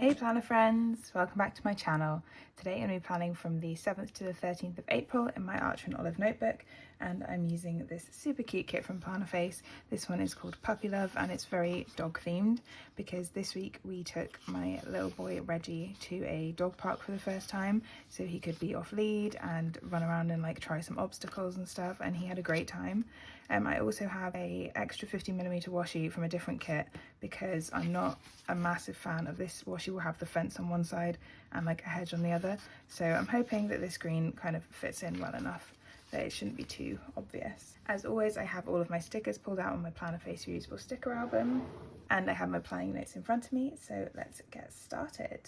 Hey planner friends, welcome back to my channel. Today I'm going to be planning from the 7th to the 13th of April in my Archer and Olive notebook, and I'm using this super cute kit from Plannerface. This one is called Puppy Love and it's very dog themed because this week we took my little boy Reggie to a dog park for the first time so he could be off lead and run around and like try some obstacles and stuff, and he had a great time. I also have a extra 50mm washi from a different kit because I'm not a massive fan of this washi. Will have the fence on one side and like a hedge on the other, so I'm hoping that this green kind of fits in well enough that it shouldn't be too obvious. As always, I have all of my stickers pulled out on my Plannerface reusable sticker album, and I have my planning notes in front of me, so let's get started.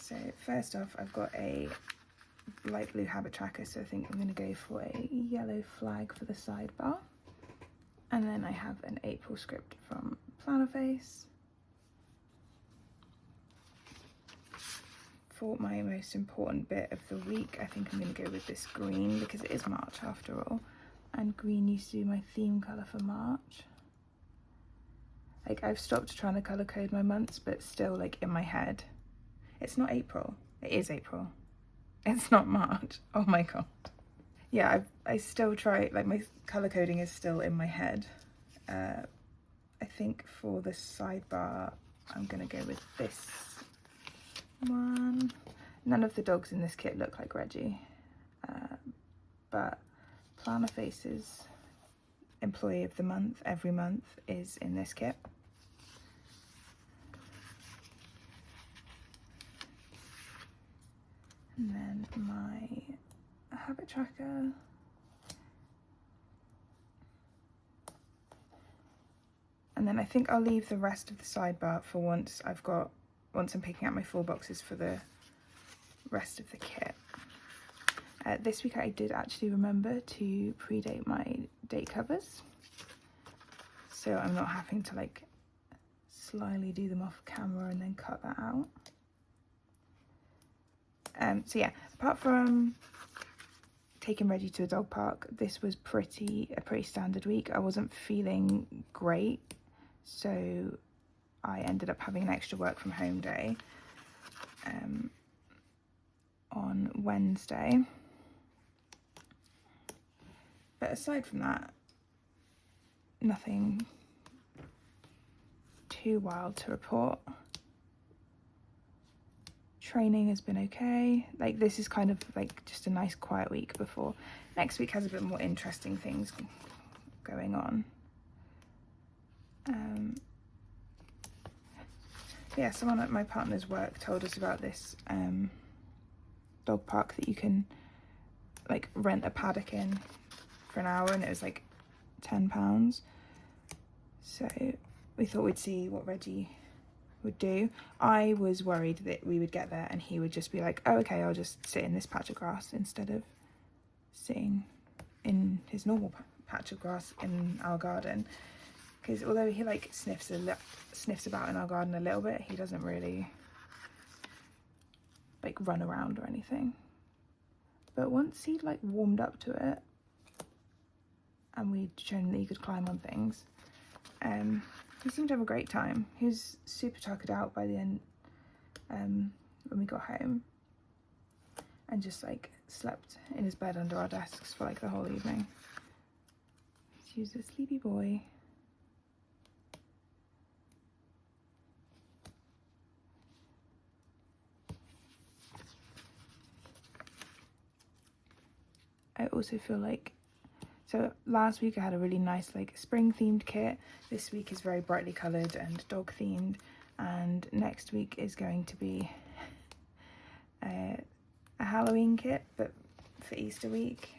So first off, I've got a light blue habit tracker, so I think I'm going to go for a yellow flag for the sidebar. And then I have an April script from Plannerface. For my most important bit of the week, I think I'm going to go with this green because it is March after all, and green used to be my theme colour for March. Like, I've stopped trying to colour code my months, but still, like, in my head, it's not April. It is April. It's not March. Oh my god. Yeah, I still try, like, my colour coding is still in my head. I think for the sidebar, I'm gonna go with this one. None of the dogs in this kit look like Reggie, but Plannerface's Employee of the Month every month is in this kit. And then my habit tracker. And then I think I'll leave the rest of the sidebar for once I'm picking out my full boxes for the rest of the kit. This week I did actually remember to pre-date my date covers, so I'm not having to like slyly do them off camera and then cut that out. So yeah, apart from taking Reggie to a dog park, this was a pretty standard week. I wasn't feeling great, so I ended up having an extra work from home day on Wednesday. But aside from that, nothing too wild to report. Training has been okay. Like, this is kind of like just a nice quiet week before next week has a bit more interesting things going on. Yeah, someone at my partner's work told us about this dog park that you can like rent a paddock in for an hour, and it was like £10. So we thought we'd see what Reggie would do. I was worried that we would get there and he would just be like, oh okay, I'll just sit in this patch of grass instead of sitting in his normal patch of grass in our garden, because although he like sniffs about in our garden a little bit, he doesn't really like run around or anything. But once he'd like warmed up to it and we'd shown that he could climb on things, he seemed to have a great time. He was super tuckered out by the end when we got home, and just like slept in his bed under our desks for like the whole evening. He was a sleepy boy. I also feel like, so last week I had a really nice like spring themed kit. This week is very brightly coloured and dog themed, and next week is going to be a Halloween kit, but for Easter week.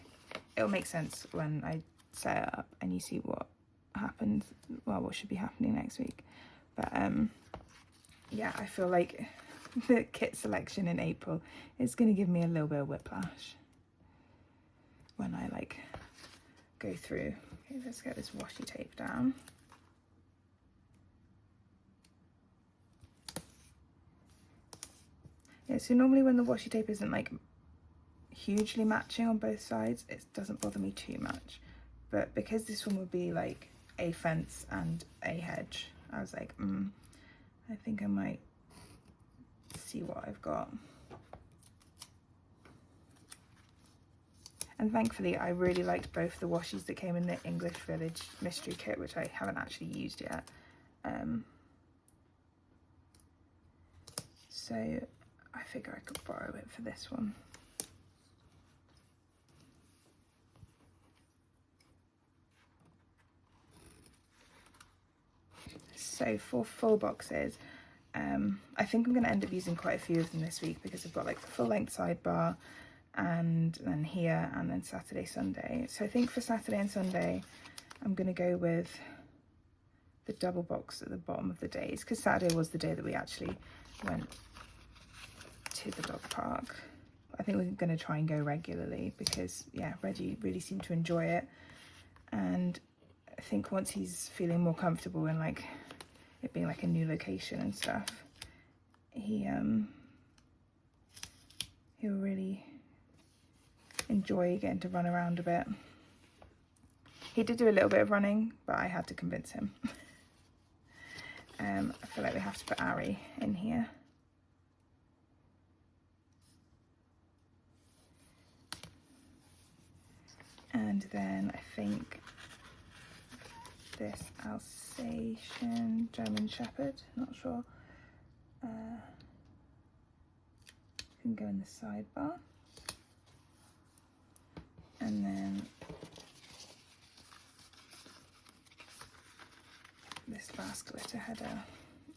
It'll make sense when I set it up and you see what happens, well, what should be happening next week. But yeah, I feel like the kit selection in April is going to give me a little bit of whiplash when I like go through. Okay, let's get this washi tape down. Yeah, so normally when the washi tape isn't like hugely matching on both sides, it doesn't bother me too much. But because this one would be like a fence and a hedge. I was like, I think I might see what I've got. And thankfully I really liked both the washies that came in the English Village mystery kit, which I haven't actually used yet. So I figure I could borrow it for this one. So for full boxes, I think I'm going to end up using quite a few of them this week, because I've got like the full length sidebar, and then here, and then Saturday, Sunday. So I think for Saturday and Sunday, I'm going to go with the double box at the bottom of the days, because Saturday was the day that we actually went to the dog park. I think we're going to try and go regularly, because yeah, Reggie really seemed to enjoy it, and I think once he's feeling more comfortable in like it being like a new location and stuff, he'll really enjoy getting to run around a bit. He did do a little bit of running, but I had to convince him. I feel like we have to put Ari in here. And then I think this Alsatian German Shepherd, not sure, can go in the sidebar. And then this last glitter header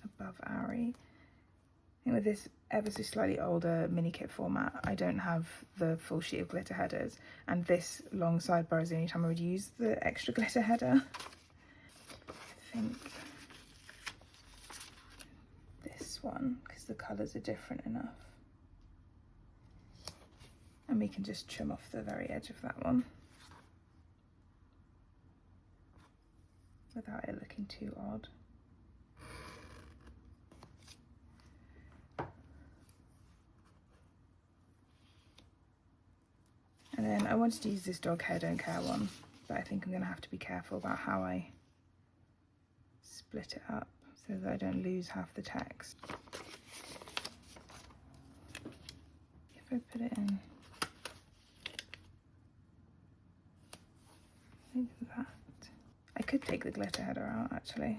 above Ari. I think with this ever so slightly older mini kit format, I don't have the full sheet of glitter headers, and this long sidebar is the only time I would use the extra glitter header. I think this one, because the colours are different enough. And we can just trim off the very edge of that one without it looking too odd. And then I wanted to use this Dog Hair Don't Care one, but I think I'm going to have to be careful about how I split it up so that I don't lose half the text. If I put it in like that, I could take the glitter header out actually.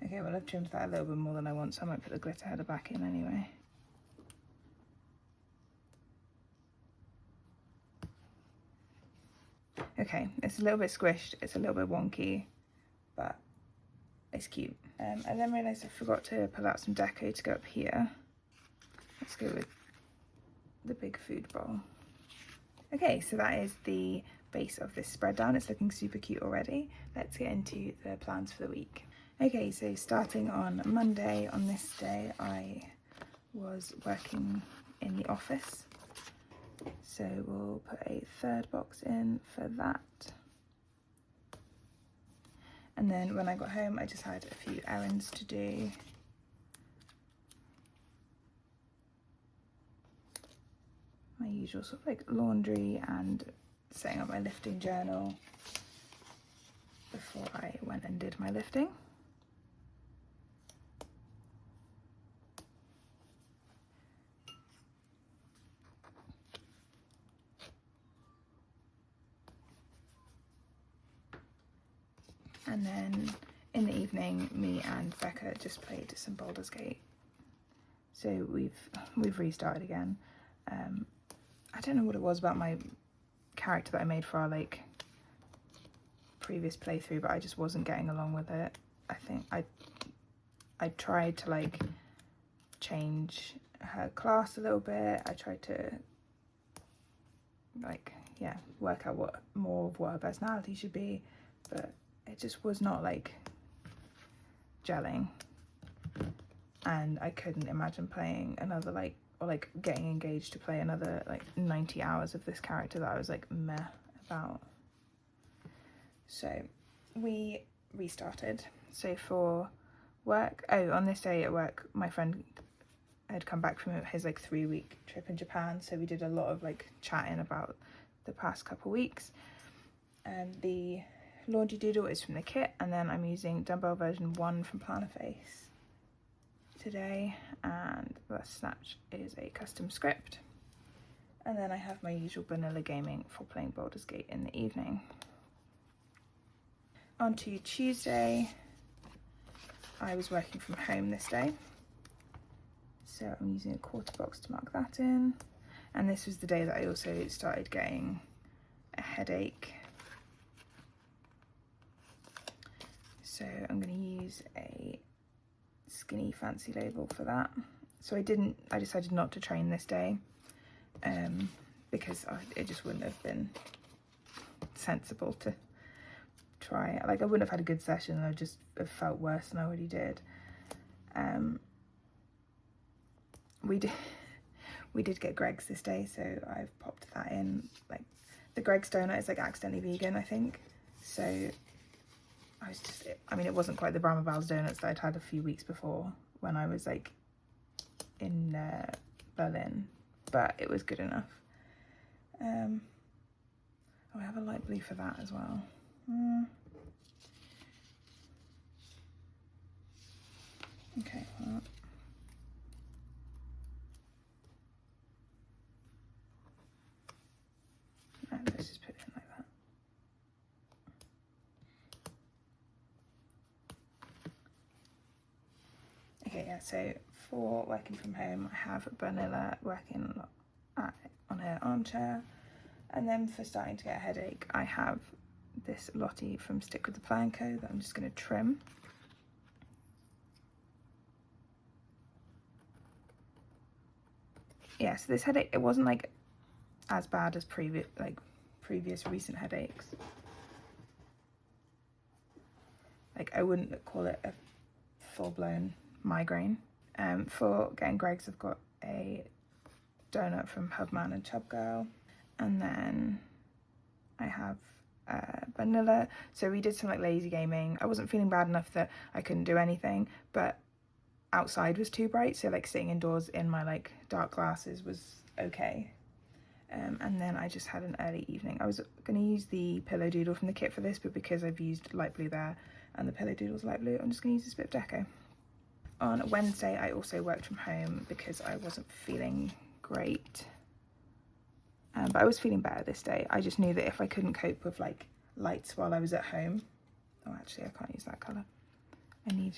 Okay, well I've trimmed that a little bit more than I want, so I might put the glitter header back in anyway. Okay, it's a little bit squished, it's a little bit wonky, but it's cute. I then realised I forgot to pull out some deco to go up here. Let's go with the big food bowl. Okay, so that is the base of this spread down. It's looking super cute already. Let's get into the plans for the week. Okay, so starting on Monday, on this day, I was working in the office. So we'll put a third box in for that. And then when I got home, I just had a few errands to do. My usual sort of like laundry and setting up my lifting journal before I went and did my lifting. And then in the evening, me and Becca just played some Baldur's Gate. So we've restarted again. I don't know what it was about my character that I made for our like previous playthrough, but I just wasn't getting along with it. I think I tried to like change her class a little bit. I tried to like, yeah, work out what more of what her personality should be, but it just was not like gelling, and I couldn't imagine playing another like, or like getting engaged to play another like 90 hours of this character that I was like meh about. So we restarted. So for work, on this day at work, my friend had come back from his like 3-week trip in Japan, so we did a lot of like chatting about the past couple weeks. The laundry doodle is from the kit, and then I'm using dumbbell version 1 from Planaface today, and the snatch is a custom script. And then I have my usual vanilla gaming for playing Baldur's Gate in the evening. On to Tuesday, I was working from home this day, so I'm using a quarter box to mark that in. And this was the day that I also started getting a headache, so I'm going to use a Skinny Fancy Label for that. So I decided not to train this day because it just wouldn't have been sensible to try. Like, I wouldn't have had a good session, and I just have felt worse than I already did. We did get Greggs this day, so I've popped that in. Like, the Greggs donut is like accidentally vegan, I think, so it wasn't quite the Brahma Bowls donuts that I'd had a few weeks before when I was like in Berlin, but it was good enough. I have a light blue for that as well. Okay, well, let's just put it in like that. Okay, yeah, so for working from home, I have Vanilla working on her armchair. And then for starting to get a headache, I have this Lottie from Stick with the Plan Co. that I'm just going to trim. Yeah, so this headache, it wasn't like as bad as previous recent headaches. Like, I wouldn't call it a full-blown migraine. For getting Greggs, I've got a donut from Hubman and Chub Girl, and then I have vanilla. So we did some like lazy gaming. I wasn't feeling bad enough that I couldn't do anything, but outside was too bright, so like sitting indoors in my like dark glasses was okay. And then I just had an early evening. I was going to use the pillow doodle from the kit for this, but because I've used light blue there and the pillow doodle's light blue, I'm just going to use this bit of deco. On Wednesday, I also worked from home because I wasn't feeling great. But I was feeling better this day. I just knew that if I couldn't cope with like lights while I was at home, oh, actually I can't use that colour. I need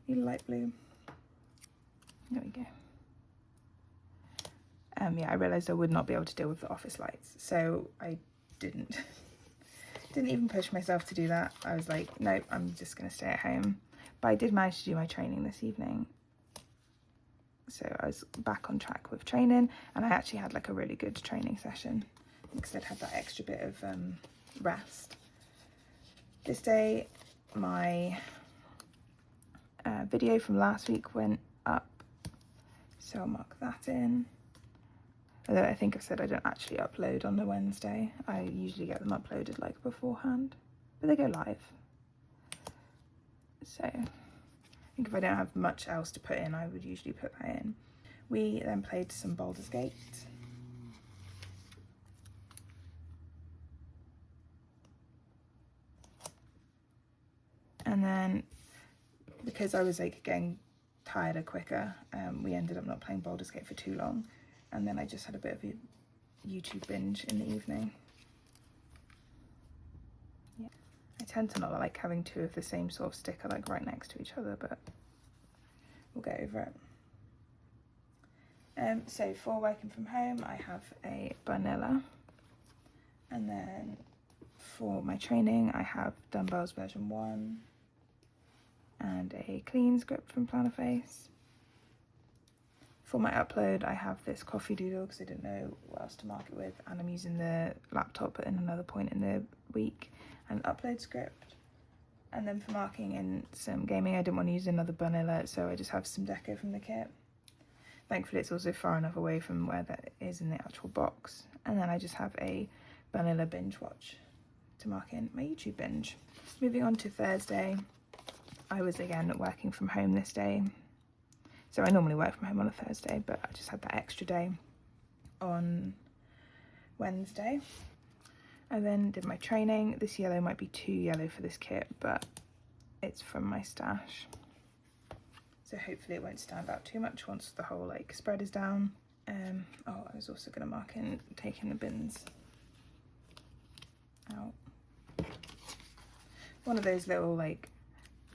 light blue. There we go. Yeah, I realised I would not be able to deal with the office lights, so I didn't even push myself to do that. I was like, nope, I'm just going to stay at home. But I did manage to do my training this evening. So I was back on track with training, and I actually had like a really good training session because I'd had that extra bit of rest. This day, my video from last week went up, so I'll mark that in. Although I think I said I don't actually upload on the Wednesday. I usually get them uploaded like beforehand, but they go live. So I think if I don't have much else to put in, I would usually put that in. We then played some Baldur's Gate. And then because I was like getting tired quicker, we ended up not playing Baldur's Gate for too long. And then I just had a bit of a YouTube binge in the evening. Yeah, I tend to not like having two of the same sort of sticker like right next to each other, but we'll get over it. So for working from home, I have a vanilla, and then for my training, I have dumbbells version 1 and a clean script from Planaface. For my upload, I have this coffee doodle because I didn't know what else to mark it with, and I'm using the laptop at another point in the week, and upload script. And then for marking in some gaming, I didn't want to use another vanilla, so I just have some deco from the kit. Thankfully, it's also far enough away from where that is in the actual box. And then I just have a vanilla binge watch to mark in my YouTube binge. Moving on to Thursday, I was again working from home this day. So I normally work from home on a Thursday, but I just had that extra day on Wednesday. I then did my training. This yellow might be too yellow for this kit, but it's from my stash. So hopefully it won't stand out too much once the whole like spread is down. Oh, I was also going to mark in taking the bins out. One of those little like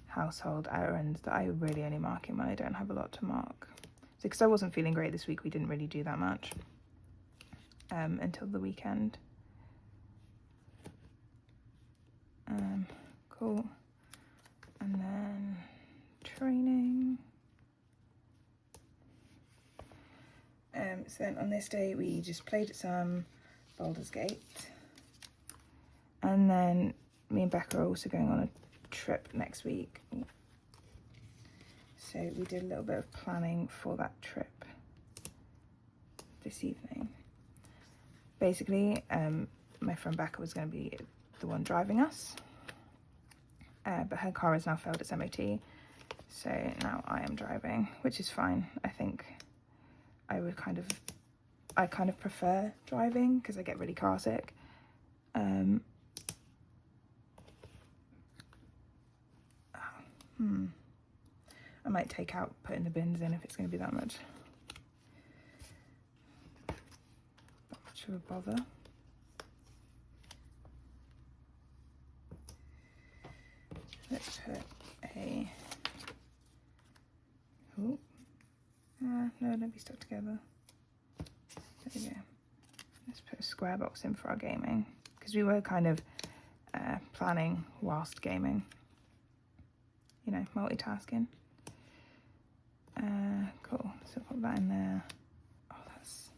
household errands that I really only mark in when I don't have a lot to mark. So because I wasn't feeling great this week, we didn't really do that much until the weekend. Cool. And then training. So then on this day we just played some Baldur's Gate, and then me and Becca are also going on a trip next week, so we did a little bit of planning for that trip this evening. Basically my friend Becca was going to be the one driving us, but her car has now failed its MOT, so now I am driving, which is fine. I think I kind of prefer driving because I get really car sick. I might take out putting the bins in if it's going to be that much of a bother. Let's put a... Oh. No, don't be stuck together. There we go. Let's put a square box in for our gaming, because we were kind of planning whilst gaming. You know, multitasking. Cool. So put that in there. Oh, that's...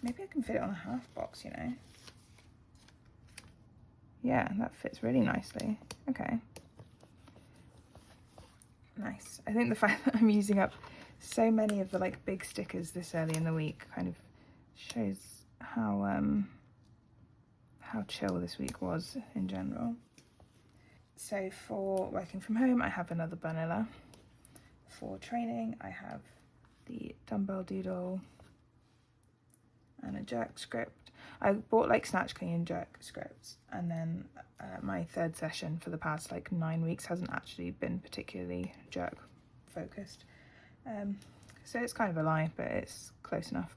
Maybe I can fit it on a half box, you know. Yeah, that fits really nicely. Okay. Nice. I think the fact that I'm using up so many of the like big stickers this early in the week kind of shows how chill this week was in general. So for working from home, I have another Bunilla. For training, I have the dumbbell doodle and a jerk script. I bought like snatch, clean and jerk scripts, and then my third session for the past like 9 weeks hasn't actually been particularly jerk focused. So it's kind of a lie, but it's close enough.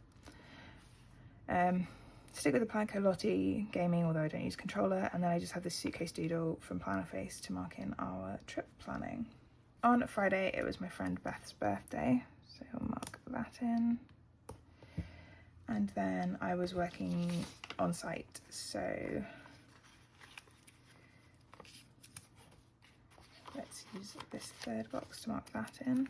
Stick with the Planko Lotti gaming, although I don't use controller, and then I just have this suitcase doodle from Plannerface to mark in our trip planning. On Friday, it was my friend Beth's birthday, so I'll mark that in. And then I was working on site, so let's use this third box to mark that in.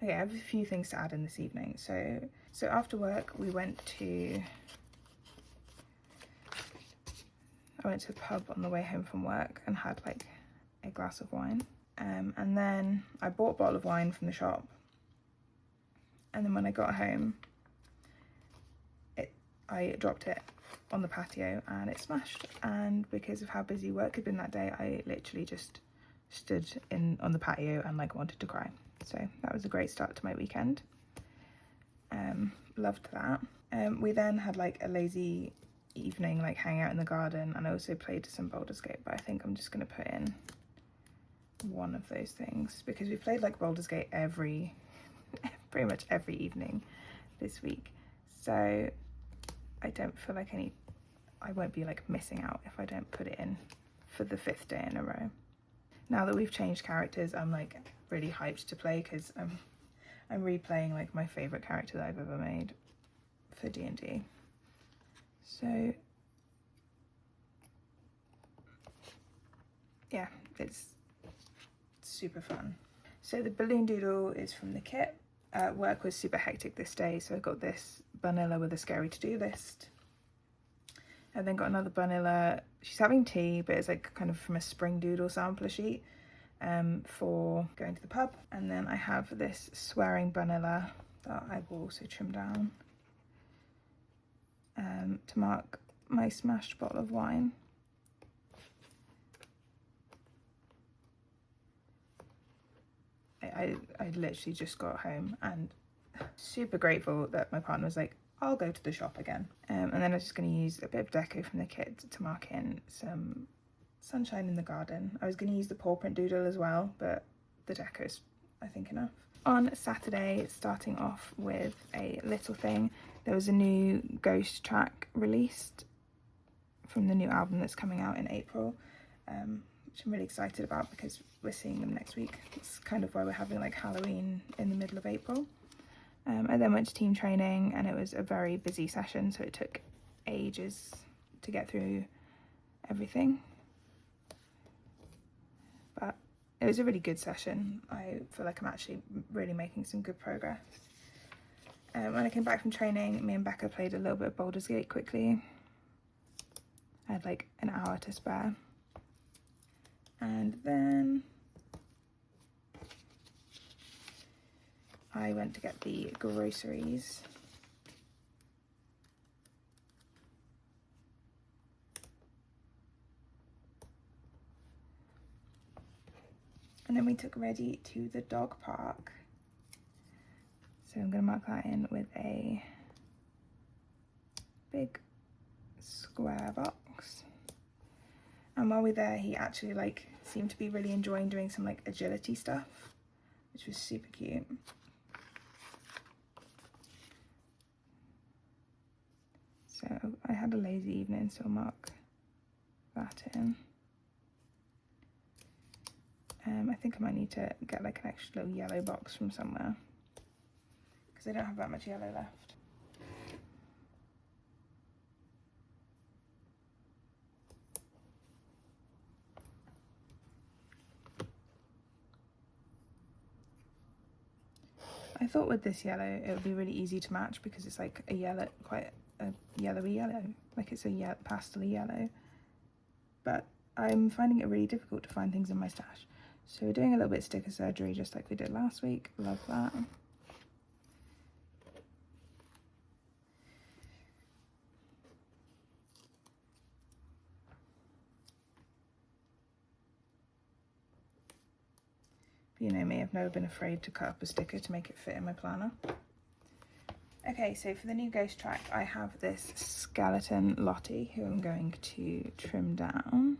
Okay, I have a few things to add in this evening. So after work, I went to the pub on the way home from work and had like a glass of wine. And then I bought a bottle of wine from the shop. And then when I got home, I dropped it on the patio and it smashed. And because of how busy work had been that day, I literally just stood on the patio and like wanted to cry. So that was a great start to my weekend. Loved that. We then had like a lazy evening, like hang out in the garden, and I also played some Baldur's Gate, but I think I'm just going to put in one of those things because we played like Baldur's Gate pretty much every evening this week. So I don't feel like I won't be like missing out if I don't put it in for the 5th day in a row. Now that we've changed characters, I'm like really hyped to play because I'm replaying like my favourite character that I've ever made for D&D. So yeah, it's super fun. So the balloon doodle is from the kit. Work was super hectic this day, so I got this Bunilla with a scary to-do list. I then got another Bunilla. She's having tea, but it's like kind of from a spring doodle sampler sheet for going to the pub. And then I have this swearing Bunilla that I will also trim down. to mark my smashed bottle of wine. I literally just got home and super grateful that my partner was like, I'll go to the shop again. And then I'm just going to use a bit of deco from the kit to mark in some sunshine in the garden. I was going to use the paw print doodle as well, but the deco's, I think, enough. On Saturday, starting off with a little thing, there was a new Ghost track released from the new album that's coming out in April, which I'm really excited about because we're seeing them next week. It's kind of why we're having like Halloween in the middle of April. I then went to team training and it was a very busy session, so it took ages to get through everything. But it was a really good session. I feel like I'm actually really making some good progress. When I came back from training, me and Becca played a little bit of Baldur's Gate quickly. I had like an hour to spare. And then I went to get the groceries. And then we took Reddy to the dog park. So I'm going to mark that in with a big square box. And while we were there, he actually like seemed to be really enjoying doing some like agility stuff, which was super cute. So I had a lazy evening, so I'll mark that in. I think I might need to get like an extra little yellow box from somewhere because I don't have that much yellow left. I thought with this yellow it would be really easy to match because it's like a yellow, quite a yellowy yellow, like it's a pastel yellow, but I'm finding it really difficult to find things in my stash. So we're doing a little bit of sticker surgery just like we did last week. Love that. You know me, I've never been afraid to cut up a sticker to make it fit in my planner. Okay, so for the new Ghost track, I have this skeleton Lottie who I'm going to trim down.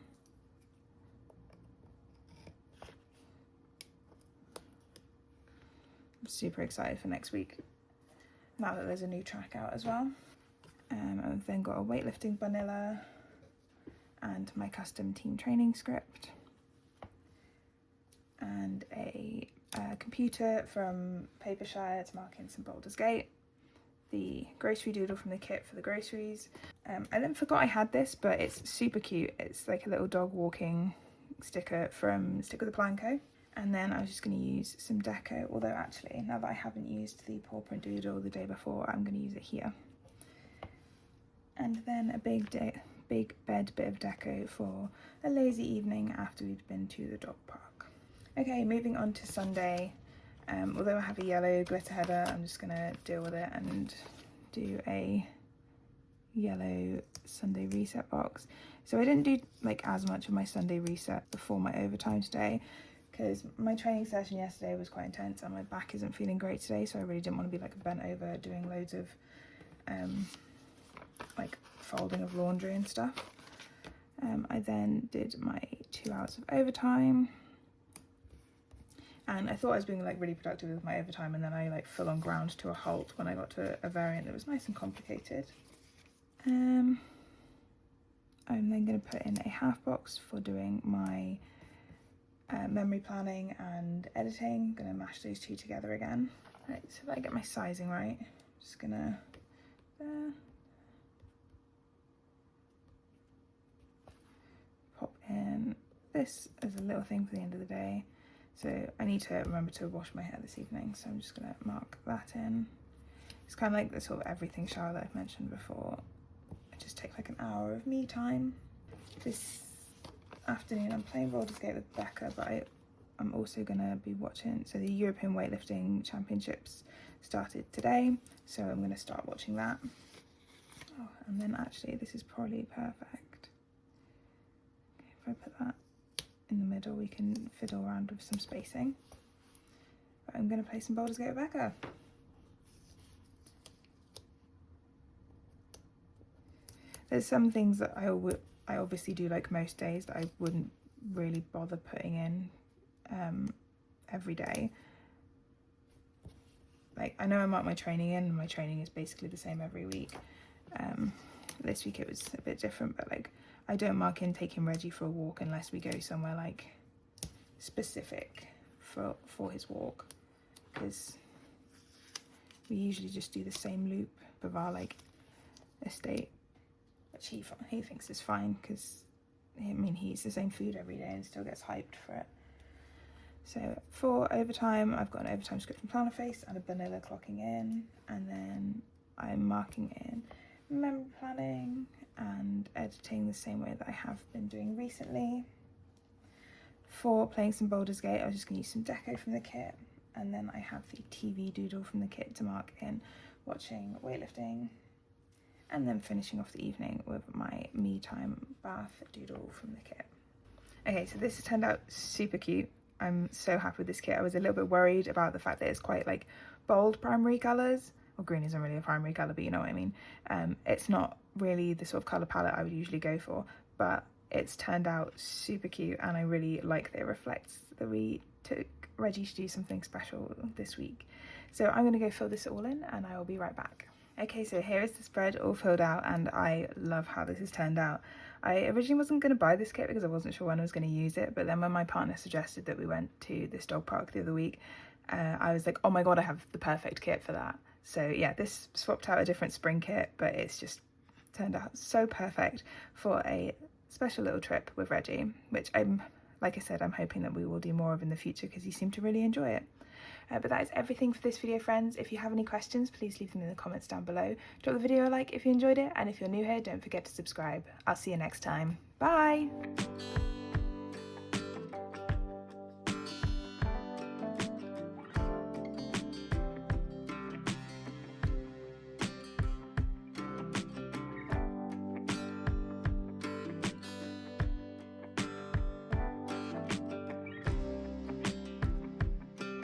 I'm super excited for next week, now that there's a new track out as well. I've then got a weightlifting vanilla and my custom team training script. And a computer from Papershire to mark in some Baldur's Gate. The grocery doodle from the kit for the groceries. I then forgot I had this, but it's super cute. It's like a little dog walking sticker from Stick with a Plan Co. And then I was just going to use some deco, although actually, now that I haven't used the paw print doodle the day before, I'm going to use it here. And then a big bed bit of deco for a lazy evening after we'd been to the dog park. Okay, moving on to Sunday. Although I have a yellow glitter header, I'm just going to deal with it and do a yellow Sunday reset box. So I didn't do like as much of my Sunday reset before my overtime today because my training session yesterday was quite intense and my back isn't feeling great today, so I really didn't want to be like bent over doing loads of like folding of laundry and stuff. I then did my 2 hours of overtime. And I thought I was being like really productive with my overtime, and then I like full on ground to a halt when I got to a variant that was nice and complicated. I'm then going to put in a half box for doing my memory planning and editing. I'm going to mash those two together again. Right, so if I get my sizing right, I'm just going to pop in this as a little thing for the end of the day. So I need to remember to wash my hair this evening, so I'm just going to mark that in. It's kind of like the sort of everything shower that I've mentioned before. I just take like an hour of me time. This afternoon I'm playing Baldur's Gate with Becca, but I'm also going to be watching, so the European Weightlifting Championships started today, so I'm going to start watching that. Oh, and then actually this is probably perfect. Okay, if I put that in the middle, we can fiddle around with some spacing. But I'm going to play some Baldur's Gate with Becca. There's some things that I obviously do like most days that I wouldn't really bother putting in every day. Like, I know I mark my training in, and my training is basically the same every week. This week it was a bit different, but like, I don't mark in taking Reggie for a walk unless we go somewhere like specific for his walk, because we usually just do the same loop of our like estate, which he thinks is fine, because I mean, he eats the same food every day and still gets hyped for it. So for overtime, I've got an overtime script from Plannerface and a vanilla clocking in, and then I'm marking in memory planning and editing the same way that I have been doing recently. For playing some Baldur's Gate, I was just going to use some deco from the kit, and then I have the TV doodle from the kit to mark in watching weightlifting, and then finishing off the evening with my me time bath doodle from the kit. Okay, so this has turned out super cute. I'm so happy with this kit. I was a little bit worried about the fact that it's quite like bold primary colours. Well, green isn't really a primary colour, but you know what I mean. It's not really the sort of colour palette I would usually go for, but it's turned out super cute, and I really like that it reflects that we took Reggie to do something special this week. So I'm going to go fill this all in, and I will be right back. Okay, so here is the spread all filled out, and I love how this has turned out. I originally wasn't going to buy this kit because I wasn't sure when I was going to use it, but then when my partner suggested that we went to this dog park the other week, I was like, oh my god, I have the perfect kit for that. So yeah, this swapped out a different spring kit, but it's just turned out so perfect for a special little trip with Reggie, which like I said, I'm hoping that we will do more of in the future because he seemed to really enjoy it. But that is everything for this video, friends. If you have any questions, please leave them in the comments down below. Drop the video a like if you enjoyed it, and if you're new here, don't forget to subscribe. I'll see you next time. Bye!